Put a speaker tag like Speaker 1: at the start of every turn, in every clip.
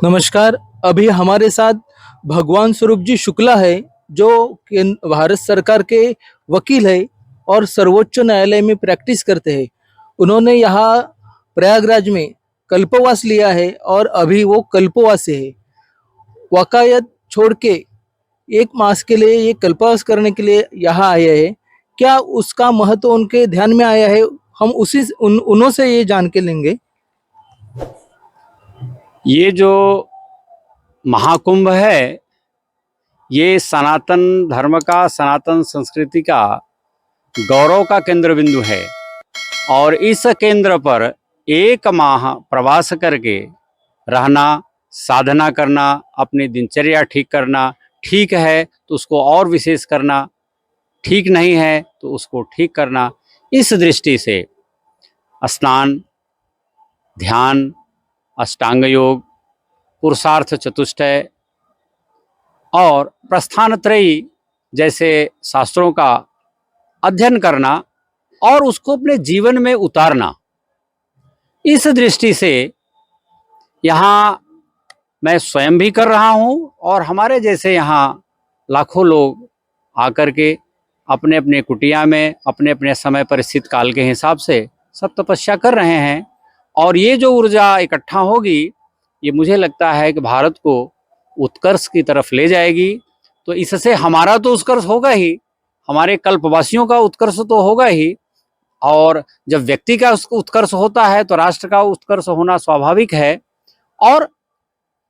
Speaker 1: नमस्कार। अभी हमारे साथ भगवान स्वरूप जी शुक्ला है, जो भारत सरकार के वकील है और सर्वोच्च न्यायालय में प्रैक्टिस करते हैं। उन्होंने यहाँ प्रयागराज में कल्पवास लिया है और अभी वो कल्पवास से है। वकायत छोड़ के 1 मास के लिए ये कल्पवास करने के लिए यहाँ आए हैं। क्या उसका महत्व उनके ध्यान में आया है? हम उन्हों से ये जान के लेंगे।
Speaker 2: ये जो महाकुंभ है, ये सनातन धर्म का, सनातन संस्कृति का गौरव का केंद्र बिंदु है। और इस केंद्र पर 1 माह प्रवास करके रहना, साधना करना, अपनी दिनचर्या ठीक करना, ठीक है तो उसको और विशेष करना, ठीक नहीं है तो उसको ठीक करना। इस दृष्टि से स्नान, ध्यान, अष्टांग योग, पुरुषार्थ चतुष्टय और प्रस्थान त्रयी जैसे शास्त्रों का अध्ययन करना और उसको अपने जीवन में उतारना, इस दृष्टि से यहाँ मैं स्वयं भी कर रहा हूँ और हमारे जैसे यहाँ लाखों लोग आकर के अपने अपने कुटिया में अपने अपने समय परिस्थिति काल के हिसाब से सब तपस्या कर रहे हैं। और ये जो ऊर्जा इकट्ठा होगी, ये मुझे लगता है कि भारत को उत्कर्ष की तरफ ले जाएगी। तो इससे हमारा तो उत्कर्ष होगा ही, हमारे कल्पवासियों का उत्कर्ष तो होगा ही। और जब व्यक्ति का उत्कर्ष होता है तो राष्ट्र का उत्कर्ष होना स्वाभाविक है। और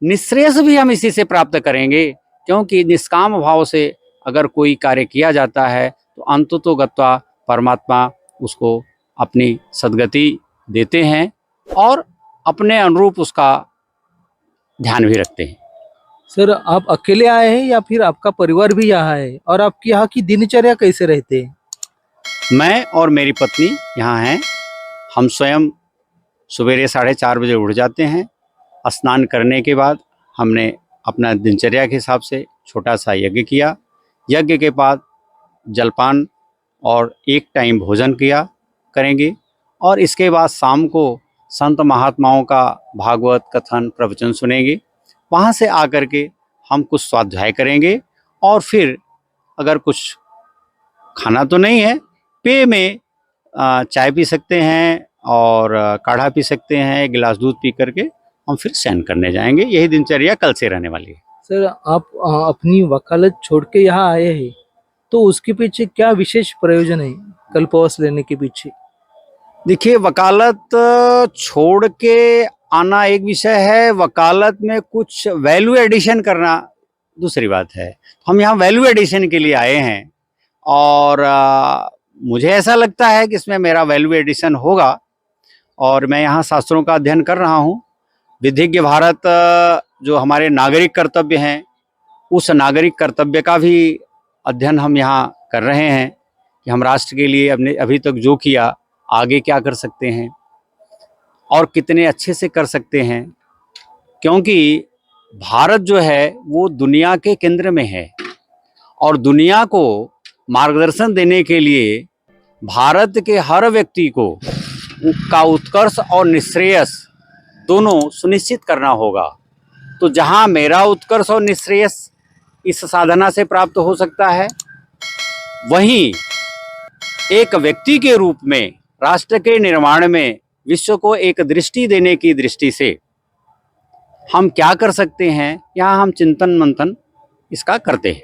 Speaker 2: निःश्रेयस भी हम इसी से प्राप्त करेंगे, क्योंकि निष्काम भाव से अगर कोई कार्य किया जाता है तो अंततो गत्वा परमात्मा उसको अपनी सद्गति देते हैं और अपने अनुरूप उसका ध्यान भी रखते हैं।
Speaker 1: सर, आप अकेले आए हैं या फिर आपका परिवार भी यहाँ है? और आपकी यहाँ की दिनचर्या कैसे रहते हैं?
Speaker 2: मैं और मेरी पत्नी यहाँ हैं। हम स्वयं सवेरे 4:30 बजे उठ जाते हैं। स्नान करने के बाद हमने अपना दिनचर्या के हिसाब से छोटा सा यज्ञ किया। यज्ञ के बाद जलपान और एक टाइम भोजन किया करेंगे। और इसके बाद शाम को संत महात्माओं का भागवत कथन प्रवचन सुनेंगे। वहाँ से आकर के हम कुछ स्वाध्याय करेंगे और फिर अगर कुछ खाना तो नहीं है, पेय में चाय पी सकते हैं और काढ़ा पी सकते हैं, 1 गिलास दूध पी करके हम फिर शयन करने जाएंगे। यही दिनचर्या कल से रहने वाली है।
Speaker 1: सर, आप अपनी वकालत छोड़ के यहाँ आए हैं, तो उसके पीछे क्या विशेष प्रयोजन है कल्पवास लेने के पीछे?
Speaker 2: देखिए, वकालत छोड़ के आना एक विषय है, वकालत में कुछ वैल्यू एडिशन करना दूसरी बात है। हम यहाँ वैल्यू एडिशन के लिए आए हैं और मुझे ऐसा लगता है कि इसमें मेरा वैल्यू एडिशन होगा। और मैं यहाँ शास्त्रों का अध्ययन कर रहा हूँ। विधिज्ञ भारत जो हमारे नागरिक कर्तव्य हैं, उस नागरिक कर्तव्य का भी अध्ययन हम यहाँ कर रहे हैं कि हम राष्ट्र के लिए अपने अभी तक जो किया, आगे क्या कर सकते हैं और कितने अच्छे से कर सकते हैं। क्योंकि भारत जो है वो दुनिया के केंद्र में है और दुनिया को मार्गदर्शन देने के लिए भारत के हर व्यक्ति को का उत्कर्ष और निःश्रेयस दोनों सुनिश्चित करना होगा। तो जहाँ मेरा उत्कर्ष और निःश्रेयस इस साधना से प्राप्त हो सकता है, वहीं एक व्यक्ति के रूप में राष्ट्र के निर्माण में विश्व को एक दृष्टि देने की दृष्टि से हम क्या कर सकते हैं, यहाँ हम चिंतन मंथन इसका करते हैं।